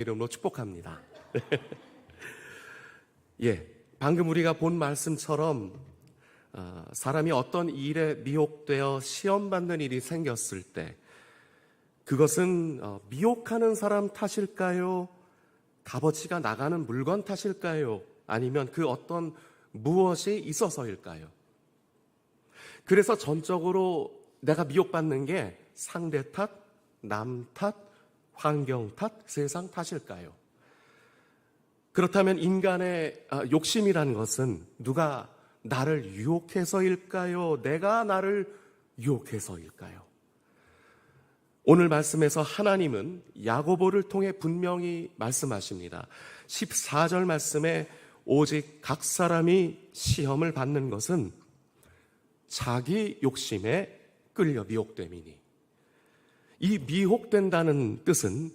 이름으로 축복합니다. 예, 방금 우리가 본 말씀처럼 사람이 어떤 일에 미혹되어 시험받는 일이 생겼을 때 그것은 미혹하는 사람 탓일까요? 값어치가 나가는 물건 탓일까요? 아니면 그 어떤 무엇이 있어서일까요? 그래서 전적으로 내가 미혹받는 게 상대 탓, 남 탓, 환경 탓, 세상 탓일까요? 그렇다면 인간의 욕심이라는 것은 누가 나를 유혹해서일까요? 내가 나를 유혹해서일까요? 오늘 말씀에서 하나님은 야고보를 통해 분명히 말씀하십니다. 14절 말씀에 오직 각 사람이 시험을 받는 것은 자기 욕심에 끌려 미혹됨이니, 이 미혹된다는 뜻은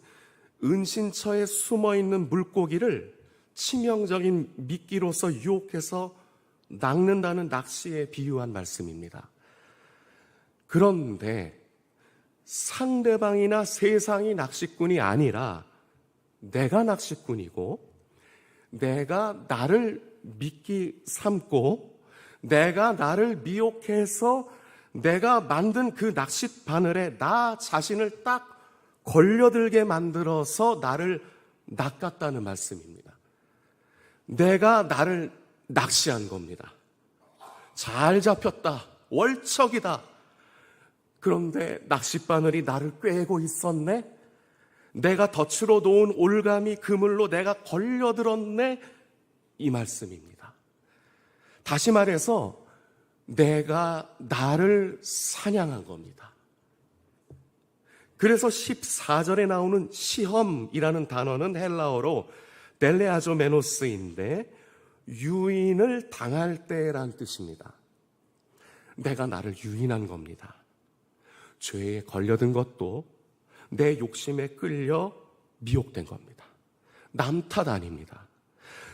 은신처에 숨어있는 물고기를 치명적인 미끼로서 유혹해서 낚는다는 낚시에 비유한 말씀입니다. 그런데 상대방이나 세상이 낚시꾼이 아니라 내가 낚시꾼이고, 내가 나를 미끼 삼고 내가 나를 미혹해서 내가 만든 그 낚싯 바늘에 나 자신을 딱 걸려들게 만들어서 나를 낚았다는 말씀입니다. 내가 나를 낚시한 겁니다. 잘 잡혔다, 월척이다. 그런데 낚싯바늘이 나를 꿰고 있었네. 내가 덫으로 놓은 올가미 그물로 내가 걸려들었네. 이 말씀입니다. 다시 말해서 내가 나를 사냥한 겁니다. 그래서 14절에 나오는 시험이라는 단어는 헬라어로 델레아조메노스인데 유인을 당할 때란 뜻입니다. 내가 나를 유인한 겁니다. 죄에 걸려든 것도 내 욕심에 끌려 미혹된 겁니다. 남 탓 아닙니다.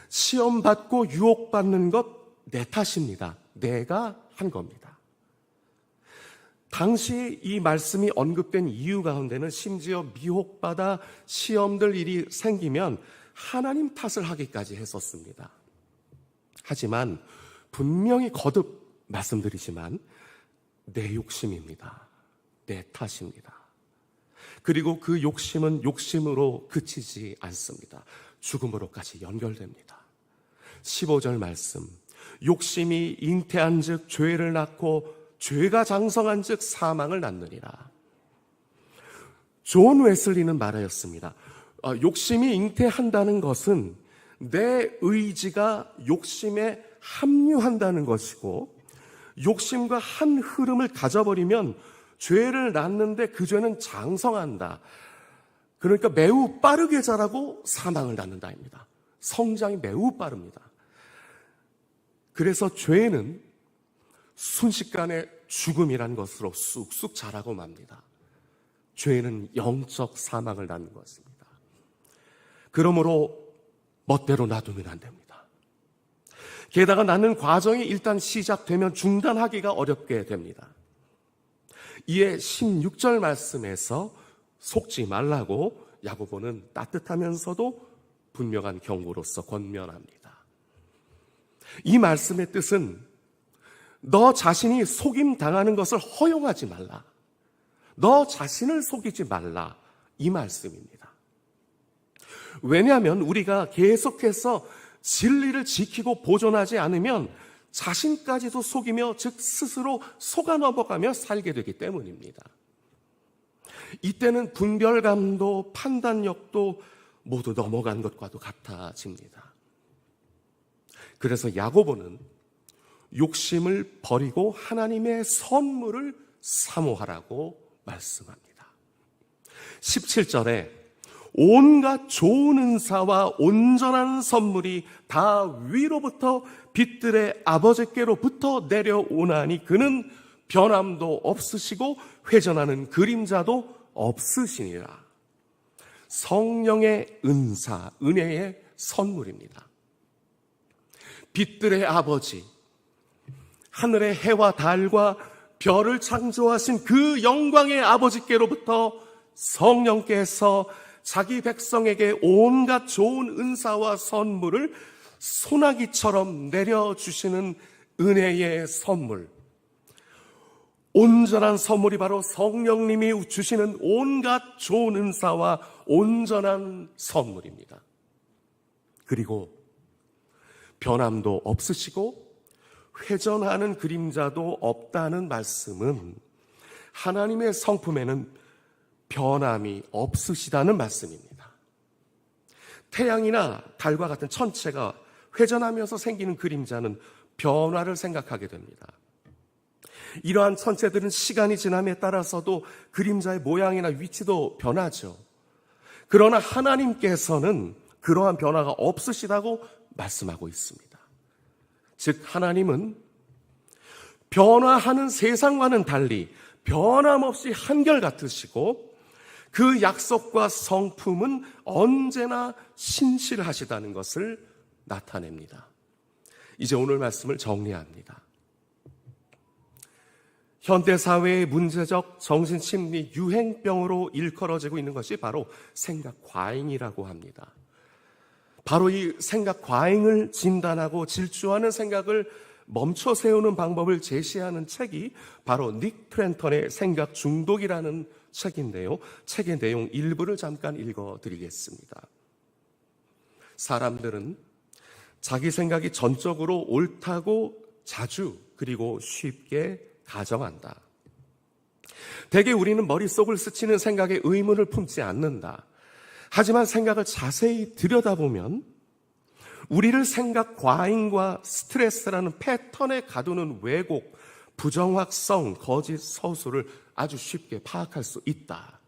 시험받고 유혹받는 것 내 탓입니다. 내가 한 겁니다. 당시 이 말씀이 언급된 이유 가운데는 심지어 미혹받아 시험될 일이 생기면 하나님 탓을 하기까지 했었습니다. 하지만 분명히 거듭 말씀드리지만 내 욕심입니다. 내 탓입니다. 그리고 그 욕심은 욕심으로 그치지 않습니다. 죽음으로까지 연결됩니다. 15절 말씀, 욕심이 잉태한 즉 죄를 낳고 죄가 장성한 즉 사망을 낳느니라. 존 웨슬리는 말하였습니다. 욕심이 잉태한다는 것은 내 의지가 욕심에 합류한다는 것이고, 욕심과 한 흐름을 가져버리면 죄를 낳는데 그 죄는 장성한다. 그러니까 매우 빠르게 자라고 사망을 낳는다입니다. 성장이 매우 빠릅니다. 그래서 죄는 순식간에 죽음이라는 것으로 쑥쑥 자라고 맙니다. 죄는 영적 사망을 낳는 것입니다. 그러므로 멋대로 놔두면 안 됩니다. 게다가 낳는 과정이 일단 시작되면 중단하기가 어렵게 됩니다. 이에 16절 말씀에서 속지 말라고 야고보는 따뜻하면서도 분명한 경고로서 권면합니다. 이 말씀의 뜻은 너 자신이 속임당하는 것을 허용하지 말라. 너 자신을 속이지 말라. 이 말씀입니다. 왜냐하면 우리가 계속해서 진리를 지키고 보존하지 않으면 자신까지도 속이며, 즉 스스로 속아 넘어가며 살게 되기 때문입니다. 이때는 분별감도 판단력도 모두 넘어간 것과도 같아집니다. 그래서 야고보는 욕심을 버리고 하나님의 선물을 사모하라고 말씀합니다. 17절에 온갖 좋은 은사와 온전한 선물이 다 위로부터 빛들의 아버지께로부터 내려오나니 그는 변함도 없으시고 회전하는 그림자도 없으시니라. 성령의 은사, 은혜의 선물입니다. 빛들의 아버지, 하늘의 해와 달과 별을 창조하신 그 영광의 아버지께로부터 성령께서 자기 백성에게 온갖 좋은 은사와 선물을 소나기처럼 내려주시는 은혜의 선물, 온전한 선물이 바로 성령님이 주시는 온갖 좋은 은사와 온전한 선물입니다. 그리고 변함도 없으시고 회전하는 그림자도 없다는 말씀은 하나님의 성품에는 변함이 없으시다는 말씀입니다. 태양이나 달과 같은 천체가 회전하면서 생기는 그림자는 변화를 생각하게 됩니다. 이러한 천체들은 시간이 지남에 따라서도 그림자의 모양이나 위치도 변하죠. 그러나 하나님께서는 그러한 변화가 없으시다고 말씀하고 있습니다. 즉 하나님은 변화하는 세상과는 달리 변함없이 한결같으시고 그 약속과 성품은 언제나 신실하시다는 것을 나타냅니다. 이제 오늘 말씀을 정리합니다. 현대사회의 문제적 정신심리 유행병으로 일컬어지고 있는 것이 바로 생각과잉이라고 합니다. 바로 이 생각과잉을 진단하고 질주하는 생각을 멈춰 세우는 방법을 제시하는 책이 바로 닉 트렌턴의 생각 중독이라는 책인데요. 책의 내용 일부를 잠깐 읽어드리겠습니다. 사람들은 자기 생각이 전적으로 옳다고 자주 그리고 쉽게 가정한다. 대개 우리는 머릿속을 스치는 생각에 의문을 품지 않는다. 하지만 생각을 자세히 들여다보면 우리를 생각 과잉과 스트레스라는 패턴에 가두는 왜곡, 부정확성, 거짓 서술을 아주 쉽게 파악할 수 있다.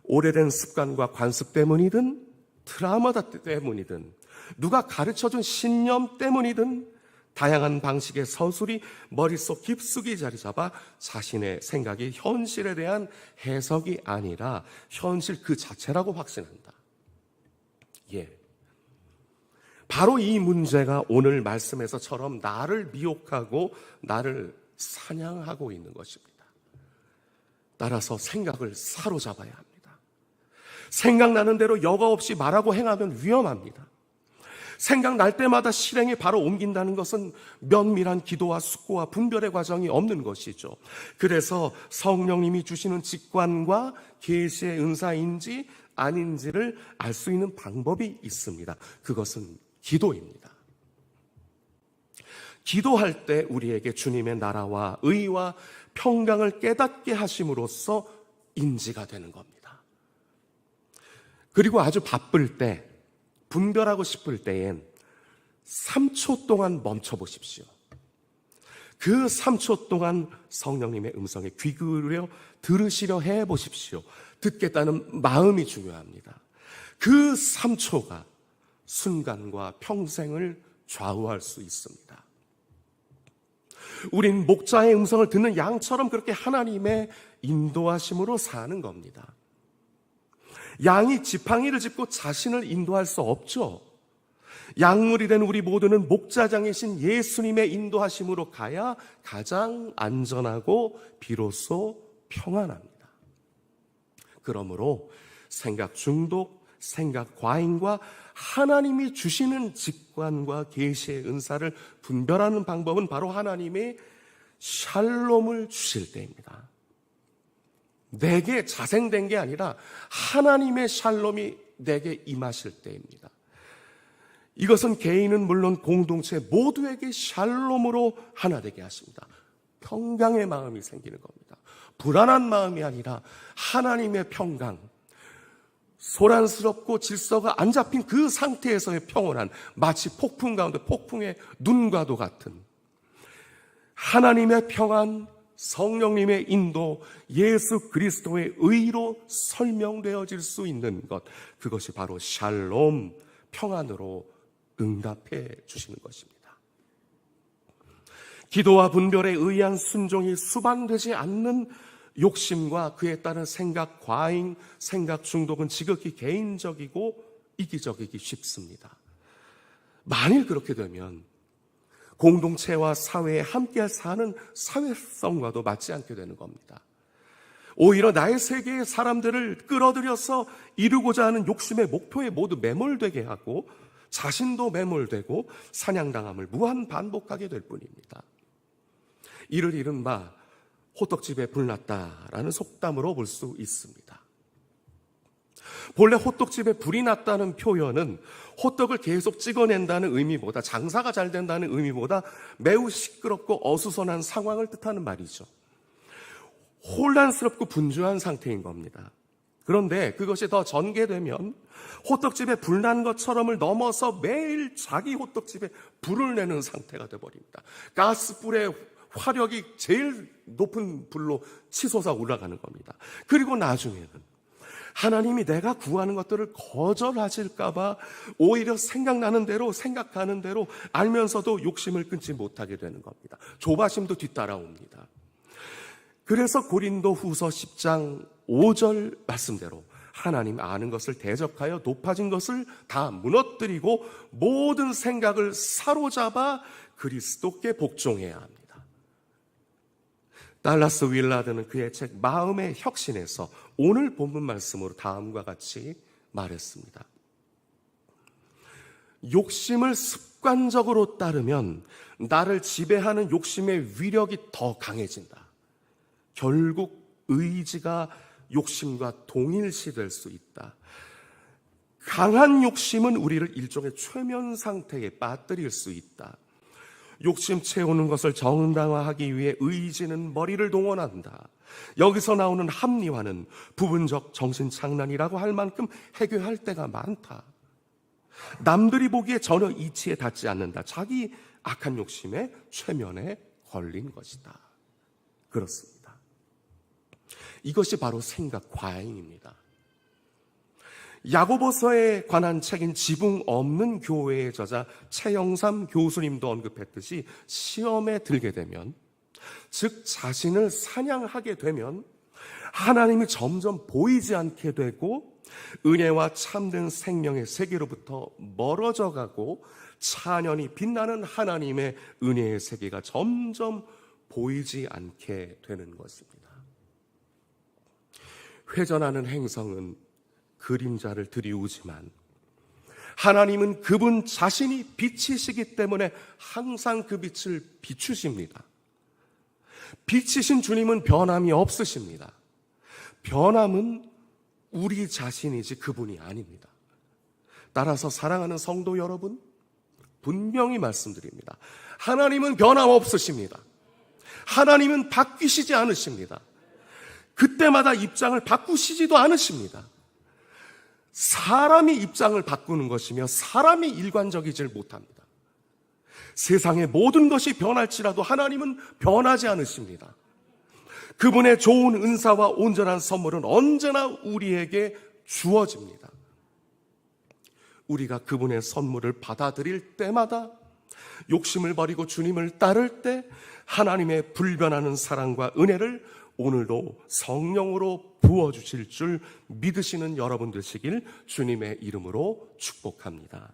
오래된 습관과 관습 때문이든 트라우마 때문이든 누가 가르쳐준 신념 때문이든 다양한 방식의 서술이 머릿속 깊숙이 자리 잡아 자신의 생각이 현실에 대한 해석이 아니라 현실 그 자체라고 확신한다. 바로 이 문제가 오늘 말씀에서처럼 나를 미혹하고 나를 사냥하고 있는 것입니다. 따라서 생각을 사로잡아야 합니다. 생각나는 대로 여과 없이 말하고 행하면 위험합니다. 생각날 때마다 실행에 바로 옮긴다는 것은 면밀한 기도와 숙고와 분별의 과정이 없는 것이죠. 그래서 성령님이 주시는 직관과 계시의 은사인지 아닌지를 알 수 있는 방법이 있습니다. 그것은 기도입니다. 기도할 때 우리에게 주님의 나라와 의와 평강을 깨닫게 하심으로써 인지가 되는 겁니다. 그리고 아주 바쁠 때, 분별하고 싶을 때엔 3초 동안 멈춰보십시오. 그 3초 동안 성령님의 음성에 귀 기울여 들으시려 해보십시오. 듣겠다는 마음이 중요합니다. 그 3초가 순간과 평생을 좌우할 수 있습니다. 우린 목자의 음성을 듣는 양처럼 그렇게 하나님의 인도하심으로 사는 겁니다. 양이 지팡이를 짚고 자신을 인도할 수 없죠. 양물이 된 우리 모두는 목자장이신 예수님의 인도하심으로 가야 가장 안전하고 비로소 평안합니다. 그러므로 생각 중독, 생각 과잉과 하나님이 주시는 직관과 계시의 은사를 분별하는 방법은 바로 하나님의 샬롬을 주실 때입니다. 내게 자생된 게 아니라 하나님의 샬롬이 내게 임하실 때입니다. 이것은 개인은 물론 공동체 모두에게 샬롬으로 하나 되게 하십니다. 평강의 마음이 생기는 겁니다. 불안한 마음이 아니라 하나님의 평강, 소란스럽고 질서가 안 잡힌 그 상태에서의 평온한, 마치 폭풍 가운데 폭풍의 눈과도 같은 하나님의 평안, 성령님의 인도, 예수 그리스도의 의로 설명되어질 수 있는 것, 그것이 바로 샬롬, 평안으로 응답해 주시는 것입니다. 기도와 분별에 의한 순종이 수반되지 않는 욕심과 그에 따른 생각 과잉, 생각 중독은 지극히 개인적이고 이기적이기 쉽습니다. 만일 그렇게 되면 공동체와 사회에 함께 사는 사회성과도 맞지 않게 되는 겁니다. 오히려 나의 세계의 사람들을 끌어들여서 이루고자 하는 욕심의 목표에 모두 매몰되게 하고 자신도 매몰되고 사냥당함을 무한 반복하게 될 뿐입니다. 이를 이른바 호떡집에 불났다라는 속담으로 볼 수 있습니다. 본래 호떡집에 불이 났다는 표현은 호떡을 계속 찍어낸다는 의미보다, 장사가 잘 된다는 의미보다 매우 시끄럽고 어수선한 상황을 뜻하는 말이죠. 혼란스럽고 분주한 상태인 겁니다. 그런데 그것이 더 전개되면 호떡집에 불난 것처럼을 넘어서 매일 자기 호떡집에 불을 내는 상태가 되어버립니다. 가스불의 화력이 제일 높은 불로 치솟아 올라가는 겁니다. 그리고 나중에는 하나님이 내가 구하는 것들을 거절하실까봐 오히려 생각나는 대로, 생각하는 대로 알면서도 욕심을 끊지 못하게 되는 겁니다. 조바심도 뒤따라옵니다. 그래서 고린도 후서 10장 5절 말씀대로 하나님 아는 것을 대적하여 높아진 것을 다 무너뜨리고 모든 생각을 사로잡아 그리스도께 복종해야 합니다. 달라스 윌라드는 그의 책 마음의 혁신에서 오늘 본문 말씀으로 다음과 같이 말했습니다. 욕심을 습관적으로 따르면 나를 지배하는 욕심의 위력이 더 강해진다. 결국 의지가 욕심과 동일시될 수 있다. 강한 욕심은 우리를 일종의 최면 상태에 빠뜨릴 수 있다. 욕심 채우는 것을 정당화하기 위해 의지는 머리를 동원한다. 여기서 나오는 합리화는 부분적 정신착란이라고 할 만큼 해괴할 때가 많다. 남들이 보기에 전혀 이치에 닿지 않는다. 자기 악한 욕심의 최면에 걸린 것이다. 그렇습니다. 이것이 바로 생각 과잉입니다. 야고보서에 관한 책인 지붕 없는 교회의 저자 최영삼 교수님도 언급했듯이 시험에 들게 되면, 즉 자신을 사냥하게 되면 하나님이 점점 보이지 않게 되고 은혜와 참된 생명의 세계로부터 멀어져 가고 찬연히 빛나는 하나님의 은혜의 세계가 점점 보이지 않게 되는 것입니다. 회전하는 행성은 그림자를 들이우지만 하나님은 그분 자신이 빛이시기 때문에 항상 그 빛을 비추십니다. 빛이신 주님은 변함이 없으십니다. 변함은 우리 자신이지 그분이 아닙니다. 따라서 사랑하는 성도 여러분, 분명히 말씀드립니다. 하나님은 변함없으십니다. 하나님은 바뀌시지 않으십니다. 그때마다 입장을 바꾸시지도 않으십니다. 사람이 입장을 바꾸는 것이며 사람이 일관적이질 못합니다. 세상의 모든 것이 변할지라도 하나님은 변하지 않으십니다. 그분의 좋은 은사와 온전한 선물은 언제나 우리에게 주어집니다. 우리가 그분의 선물을 받아들일 때마다, 욕심을 버리고 주님을 따를 때 하나님의 불변하는 사랑과 은혜를 오늘도 성령으로 부어주실 줄 믿으시는 여러분 되시길 주님의 이름으로 축복합니다.